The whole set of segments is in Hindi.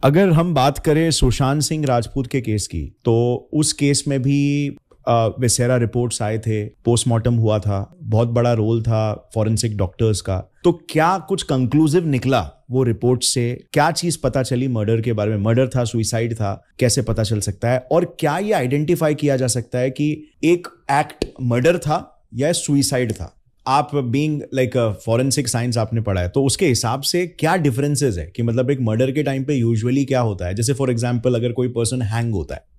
अगर हम बात करें सुशांत सिंह राजपूत के केस की, तो उस केस में भी विसेरा रिपोर्ट्स आए थे, पोस्टमार्टम हुआ था, बहुत बड़ा रोल था फॉरेंसिक डॉक्टर्स का। तो क्या कुछ कंक्लूसिव निकला वो रिपोर्ट से? क्या चीज पता चली मर्डर के बारे में? मर्डर था, सुसाइड था, कैसे पता चल सकता है? और क्या ये आइडेंटिफाई किया जा सकता है कि एक एक्ट मर्डर था या सुसाइड था? आप बीइंग लाइक फॉरेंसिक साइंस आपने पढ़ा है, तो उसके हिसाब से क्या डिफरेंसेस है कि मतलब एक मर्डर के टाइम पे यूजुअली क्या होता है? जैसे फॉर एग्जांपल अगर कोई पर्सन हैंग होता है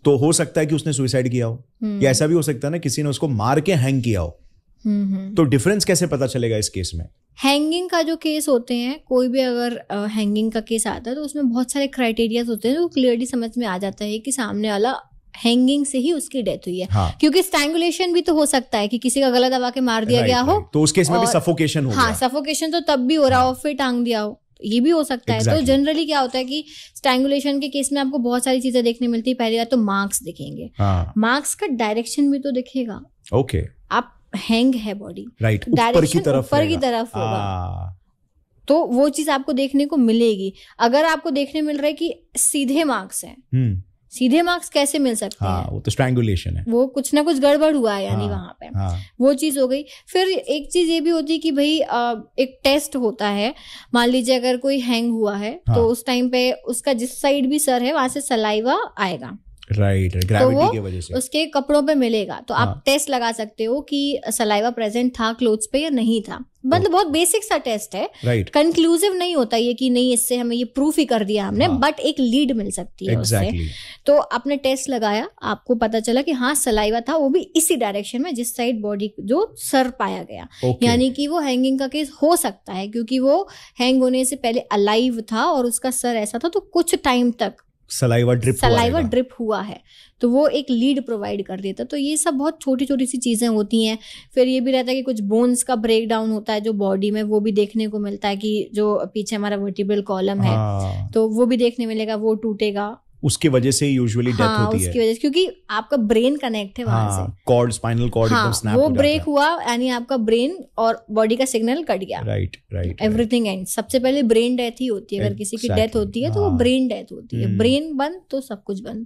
तो हो सकता है कि उसने सुसाइड किया हो, या ऐसा भी हो सकता है ना किसी ने उसको मार के हैंग किया हो। तो डिफरेंस कैसे पता चलेगा इस केस में? हैंगिंग का जो केस होते हैं, कोई भी अगर हैंगिंग का केस आता है तो उसमें बहुत सारे क्राइटेरिया होते हैं जो क्लियरली समझ में आ जाता है कि सामने वाला हैंगिंग से ही उसकी डेथ हुई है। हाँ। क्योंकि स्ट्रैंगुलेशन भी तो हो सकता है कि किसी का गला दबा के मार दिया गया हो, तो उस केस में भी सफोकेशन हो। हाँ, सफोकेशन तो तब भी हो रहा हो, फिर टांग दिया हो, ये भी हो सकता है। तो जनरली क्या होता है कि स्ट्रैंगुलेशन के केस में आपको बहुत सारी चीजें देखने मिलती है। पहली बात तो मार्क्स दिखेंगे, मार्क्स का डायरेक्शन भी तो दिखेगा। ओके, आप हैंग है बॉडी, डायरेक्शन ऊपर की तरफ होगा, तो वो चीज आपको देखने को मिलेगी। अगर आपको देखने मिल रहा है कि सीधे मार्क्स हैं, सीधे मार्क्स कैसे मिल सकते हैं? वो तो स्ट्रैंगुलेशन है, वो कुछ ना कुछ गड़बड़ हुआ है, यानी वहां पे वो चीज हो गई। फिर एक चीज ये भी होती है कि भाई एक टेस्ट होता है। मान लीजिए अगर कोई हैंग हुआ है तो उस टाइम पे उसका जिस साइड भी सर है वहां से सलाइवा आएगा, राइट, ग्रेविटी की वजह से उसके कपड़ों पे मिलेगा। तो आप टेस्ट लगा सकते हो कि सलाइवा प्रेजेंट था क्लोथ्स पे या नहीं था। मतलब बहुत बेसिक सा टेस्ट है, कंक्लूसिव नहीं होता ये कि नहीं इससे हमें ये प्रूफ ही कर दिया हमने, बट एक लीड मिल सकती है उससे। तो आपने टेस्ट लगाया, आपको पता चला कि हाँ सलाइवा था, वो भी इसी डायरेक्शन में जिस साइड बॉडी जो सर पाया गया। यानी कि वो हैंगिंग का केस हो सकता है, क्योंकि वो हैंग होने से पहले अलाइव था और उसका सर ऐसा था, तो कुछ टाइम तक सलाइवा ड्रिप हुआ है, तो वो एक लीड प्रोवाइड कर देता। तो ये सब बहुत छोटी छोटी सी चीजें होती हैं। फिर ये भी रहता है कि कुछ बोन्स का ब्रेक डाउन होता है जो बॉडी में, वो भी देखने को मिलता है कि जो पीछे हमारा वर्टिब्रल कॉलम है तो वो भी देखने मिलेगा, वो टूटेगा, उसकी वजह से यूजुअली डेथ होती है। उसकी वजह से, क्योंकि आपका ब्रेन कनेक्ट है वहां से, कॉर्ड, स्पाइनल कॉर्ड एकदम स्नैप हो जाता है, वो ब्रेक हुआ, यानी आपका ब्रेन और बॉडी का सिग्नल कट गया। Right, everything and. सबसे पहले ब्रेन डेथ ही होती है। अगर किसी की डेथ होती है तो वो ब्रेन डेथ होती है। ब्रेन बंद तो सब कुछ बंद।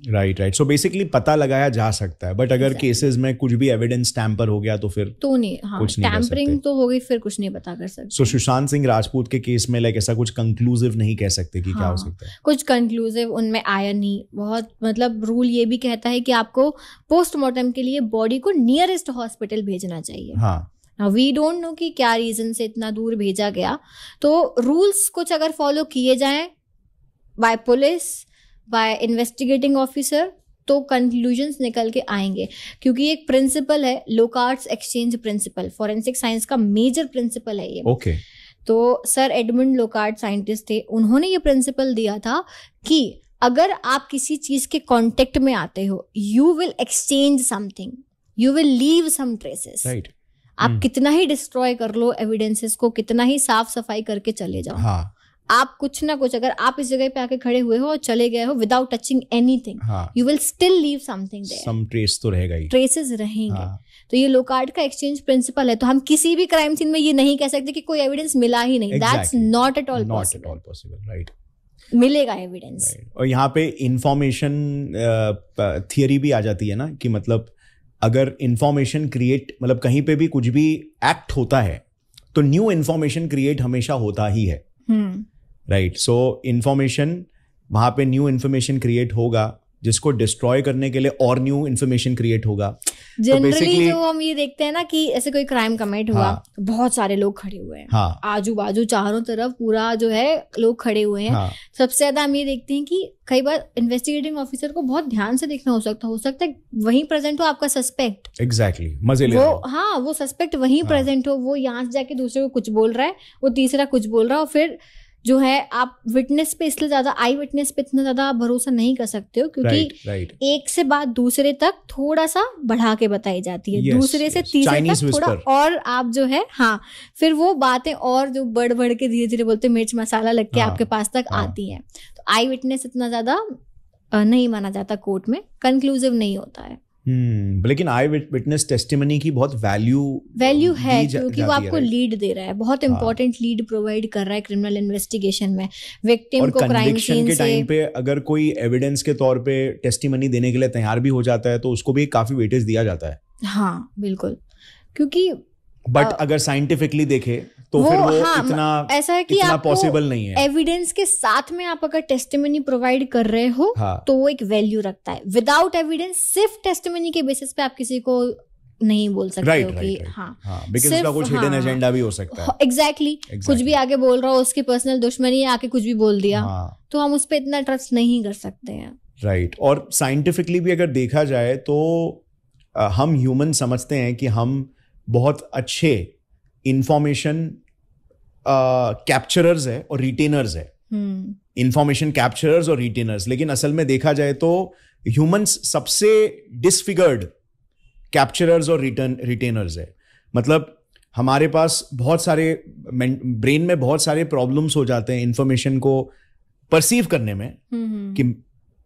राइट। सो बेसिकली पता लगाया जा सकता है, बट अगर केसेस में कुछ भी एविडेंस टैम्पर हो गया तो फिर तो नहीं, कुछ नहीं, टैम्परिंग तो हो गई, फिर कुछ नहीं पता कर सकते। सो सुशांत सिंह राजपूत के केस में लाइक ऐसा कुछ कंक्लूसिव नहीं कह सकते कि क्या हो सकता है? कुछ कंक्लूसिव उनमें आया नहीं। बहुत मतलब रूल ये भी कहता है कि आपको पोस्टमार्टम के लिए बॉडी को नियरेस्ट हॉस्पिटल भेजना चाहिए। वी डोंट नो कि क्या रीजन से इतना दूर भेजा गया। तो रूल्स कुछ अगर फॉलो किए जाएं by police, by investigating officer, तो कंक्लूजन्स निकल के आएंगे। क्योंकि एक प्रिंसिपल है, Locard's exchange principle, forensic science का मेजर प्रिंसिपल है ये। तो सर एडमंड लोकार्ट साइंटिस्ट थे, उन्होंने ये प्रिंसिपल दिया था कि अगर आप किसी चीज के कांटेक्ट में आते हो, you will exchange something, you will leave some traces. आप कितना ही डिस्ट्रॉय कर लो एविडेंसेस को, कितना ही साफ सफाई करके चले जाओ, आप कुछ ना कुछ, अगर आप इस जगह पे आके खड़े हुए हो और चले गए हो without touching anything, you will still leave something there, some trace तो रहेगा ही, ट्रेसेस रहेंगे। तो ये लोकार्ट का एक्सचेंज प्रिंसिपल है। तो हम किसी भी क्राइम सीन में ये नहीं कह सकते कि कोई एविडेंस मिला ही नहीं। That's not at all possible, right? मिलेगा एविडेंस। और यहाँ पे इंफॉर्मेशन थियरी भी आ जाती है ना, कि मतलब अगर इंफॉर्मेशन क्रिएट, मतलब कहीं पे भी कुछ भी एक्ट होता है तो न्यू इंफॉर्मेशन क्रिएट हमेशा होता ही है, राइट? सो इंफॉर्मेशन, वहां पे न्यू इंफॉर्मेशन क्रिएट होगा, जिसको डिस्ट्रॉय करने के लिए और न्यू इंफॉर्मेशन क्रिएट होगा। जनरली जो हम ये देखते हैं ना कि ऐसे कोई क्राइम कमिट हुआ, तो बहुत सारे लोग खड़े हुए हैं, आजू बाजू चारों तरफ पूरा जो है लोग खड़े हुए हैं। सबसे ज्यादा हम ये देखते हैं कि कई बार इन्वेस्टिगेटिंग ऑफिसर को बहुत ध्यान से देखना हो सकता है वहीं प्रेजेंट हो आपका सस्पेक्ट। एग्जैक्टली, मजे ले रहा है वो सस्पेक्ट वहीं प्रेजेंट हो, वो यहाँ से जाके दूसरे को कुछ बोल रहा है, वो तीसरा कुछ बोल रहा है, और फिर जो है आप विटनेस पे इसलिए ज्यादा, आई विटनेस पे इतना ज्यादा भरोसा नहीं कर सकते हो, क्योंकि एक से बात दूसरे तक थोड़ा सा बढ़ा के बताई जाती है, दूसरे से तीसरे तक थोड़ा और आप जो है फिर वो बातें और जो बढ़ बढ़ के धीरे धीरे बोलते मिर्च मसाला लग के आपके पास तक आती हैं। तो आई विटनेस इतना ज्यादा नहीं माना जाता कोर्ट में, कंक्लूसिव नहीं होता है। लेकिन आई विटनेस टेस्टिमनी की बहुत वैल्यू है, क्योंकि वो आपको लीड दे रहा है, बहुत इंपॉर्टेंट लीड प्रोवाइड कर रहा है क्रिमिनल इन्वेस्टिगेशन में, विक्टिम को क्राइम सीन के टाइम पे अगर कोई एविडेंस के तौर पे टेस्टिमनी देने के लिए तैयार भी हो जाता है तो उसको भी काफी वेटेज दिया जाता है। हाँ बिल्कुल, क्योंकि बट अगर साइंटिफिकली देखे तो फिर वो इतना ऐसा है कि इतना पॉसिबल नहीं है। एविडेंस के साथ में आप अगर टेस्टिमनी प्रोवाइड कर रहे हो तो वो एक वैल्यू रखता है। विदाउट एविडेंस सिर्फ टेस्टिमनी के बेसिस पे आप किसी को नहीं बोल सकते हो कि बिकॉज़ उसका कुछ हिडन एजेंडा भी हो सकता है। एग्जैक्टली, कुछ भी आगे बोल रहा हो, उसकी पर्सनल दुश्मनी है, आके कुछ भी बोल दिया, तो हम उस पर इतना ट्रस्ट नहीं कर सकते हैं। राइट। और साइंटिफिकली भी अगर देखा जाए तो हम ह्यूमन समझते हैं कि हम बहुत अच्छे इंफॉर्मेशन कैप्चरर्स है और रिटेनर्स है, इंफॉर्मेशन कैप्चरर्स और रिटेनर्स, लेकिन असल में देखा जाए तो ह्यूमंस सबसे डिसफिगर्ड कैप्चरर्स और रिटेनर्स है। मतलब हमारे पास बहुत सारे ब्रेन में बहुत सारे प्रॉब्लम्स हो जाते हैं इंफॉर्मेशन को परसीव करने में, कि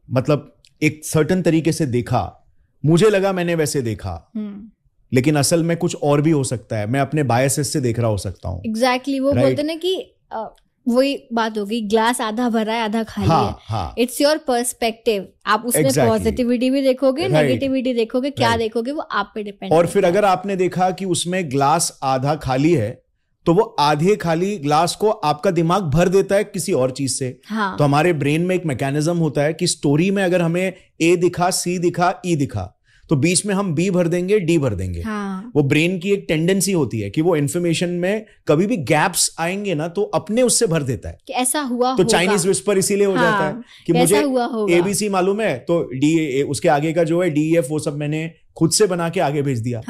मतलब एक सर्टेन तरीके से देखा, मुझे लगा मैंने वैसे देखा, लेकिन असल में कुछ और भी हो सकता है, मैं अपने बायसेस से देख रहा हो सकता हूँ। एग्जैक्टली, वो बोलते ना कि वही बात होगी, ग्लास आधा भरा है आधा खाली है। इट्स योर पर्सपेक्टिव, आप उसमें पॉजिटिविटी भी देखोगे, नेगेटिविटी देखोगे, क्या देखोगे, वो आप पे डिपेंड। और फिर अगर आपने देखा कि उसमें ग्लास आधा खाली है तो वो आधे खाली ग्लास को आपका दिमाग भर देता है किसी और चीज से। तो हमारे ब्रेन में एक मैकेनिज्म होता है कि स्टोरी में अगर हमें ए दिखा, सी दिखा, ई दिखा, तो बीच में हम बी भर देंगे, डी भर देंगे। वो ब्रेन की एक टेंडेंसी होती है कि वो इन्फॉर्मेशन में कभी भी गैप्स आएंगे ना तो अपने उससे भर देता है कि ऐसा हुआ तो चाइनीज विस्पर इसीलिए हो जाता है कि मुझे एबीसी मालूम है तो डी, उसके आगे का जो है DEF वो सब मैंने खुद से बना के आगे भेज दिया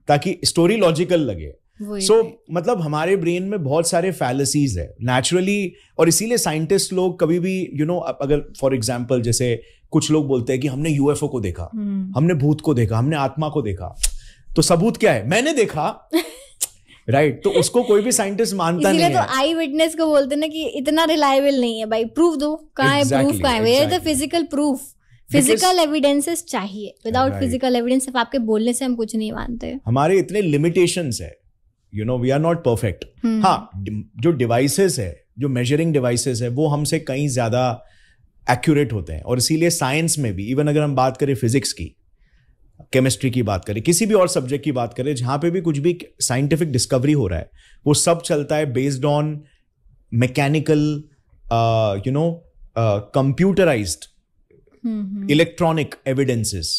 ताकि स्टोरी लॉजिकल लगे। मतलब हमारे ब्रेन में बहुत सारे फैलेसीज है नेचुरली, और इसीलिए साइंटिस्ट लोग कभी भी अगर फॉर एग्जांपल जैसे कुछ लोग बोलते हैं कि हमने UFO को देखा, हमने भूत को देखा, हमने आत्मा को देखा, तो सबूत क्या है? मैंने देखा। राइट तो उसको कोई भी साइंटिस्ट मानता नहीं है। तो आई विटनेस को बोलते ना कि इतना रिलायबल नहीं है भाई, प्रूफ दो, कहाँ है प्रूफ, कहाँ है, where the physical proof, physical evidences चाहिए। विदाउट फिजिकल एविडेंस सिर्फ आपके बोलने से हम कुछ नहीं मानते। हमारे इतने लिमिटेशंस है, वी आर नॉट परफेक्ट। हाँ, जो डिवाइसेस है, जो मेजरिंग डिवाइसेस है, वो हमसे कहीं ज्यादा एक्यूरेट होते हैं, और इसीलिए साइंस में भी, इवन अगर हम बात करें फिजिक्स की, केमिस्ट्री की बात करें, किसी भी और सब्जेक्ट की बात करें, जहां पे भी कुछ भी साइंटिफिक डिस्कवरी हो रहा है, वो सब चलता है based on mechanical computerised electronic evidences,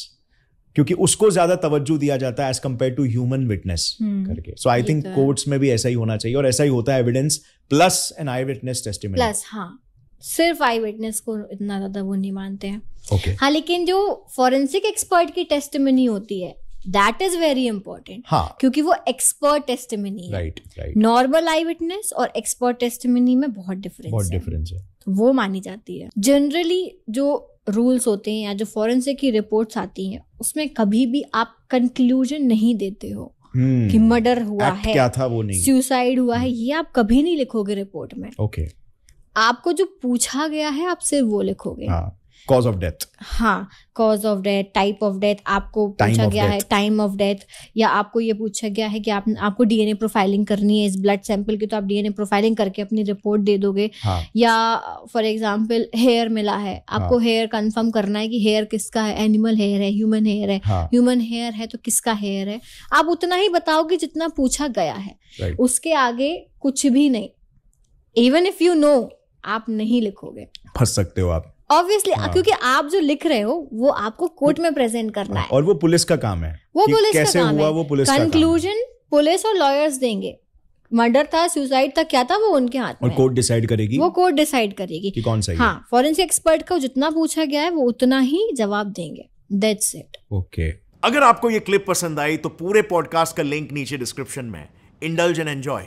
क्योंकि उसको ज्यादा तवज्जो दिया जाता है as compare to human witness करके। सो आई थिंक कोर्ट्स में भी ऐसा ही होना चाहिए, और ऐसा ही होता है, एविडेंस प्लस एन आई विटनेस टेस्टिमनी प्लस। हाँ, सिर्फ आई विटनेस को इतना ज्यादा वो नहीं मानते हैं। Okay. हाँ, लेकिन जो फॉरेंसिक एक्सपर्ट की टेस्टिमनी होती है दैट इज वेरी इंपॉर्टेंट, क्योंकि वो एक्सपर्ट टेस्टिमनी है। राइट। नॉर्मल आई विटनेस और एक्सपर्ट टेस्टिमनी में बहुत डिफरेंस है, तो वो मानी जाती है। जनरली जो रूल्स होते हैं या जो फॉरेंसिक की रिपोर्ट्स आती हैं, उसमें कभी भी आप कंक्लूजन नहीं देते हो कि मर्डर हुआ है, क्या था वो नहीं, सुसाइड हुआ है, ये आप कभी नहीं लिखोगे रिपोर्ट में। ओके। आपको जो पूछा गया है आप सिर्फ वो लिखोगे। कॉज ऑफ डेथ, हाँ, cause of death, type of death आपको पूछा गया है, टाइम ऑफ डेथ, या आपको ये पूछा गया है कि आपको डीएनए प्रोफाइलिंग करनी है इस ब्लड सैंपल की, तो आप डीएनए प्रोफाइलिंग करके अपनी रिपोर्ट दे दोगे। या फॉर एग्जांपल हेयर मिला है, आपको हेयर कंफर्म करना है कि हेयर किसका है, एनिमल हेयर है, ह्यूमन हेयर है, ह्यूमन हेयर है तो किसका हेयर है। आप उतना ही बताओगे जितना पूछा गया है, उसके आगे कुछ भी नहीं। इवन इफ यू नो, आप नहीं लिखोगे, फंस सकते हो आप ऑब्वियसली, क्योंकि आप जो लिख रहे हो वो आपको कोर्ट में प्रेजेंट करना है, और वो पुलिस का काम है, वो पुलिस कैसे का काम हुआ, है। वो पुलिस का कंक्लूजन पुलिस और लॉयर्स देंगे, मर्डर था, सुसाइड था, क्या था, वो उनके हाथ में, और कोर्ट डिसाइड करेगी, वो कोर्ट डिसाइड करेगी कि कौन सही है। हाँ, फॉरेंसिक एक्सपर्ट का जितना पूछा गया है वो उतना ही जवाब देंगे, दैट्स इट। ओके। अगर आपको ये क्लिप पसंद आई तो पूरे पॉडकास्ट का लिंक नीचे डिस्क्रिप्शन में, इंडल्ज एंड एंजॉय।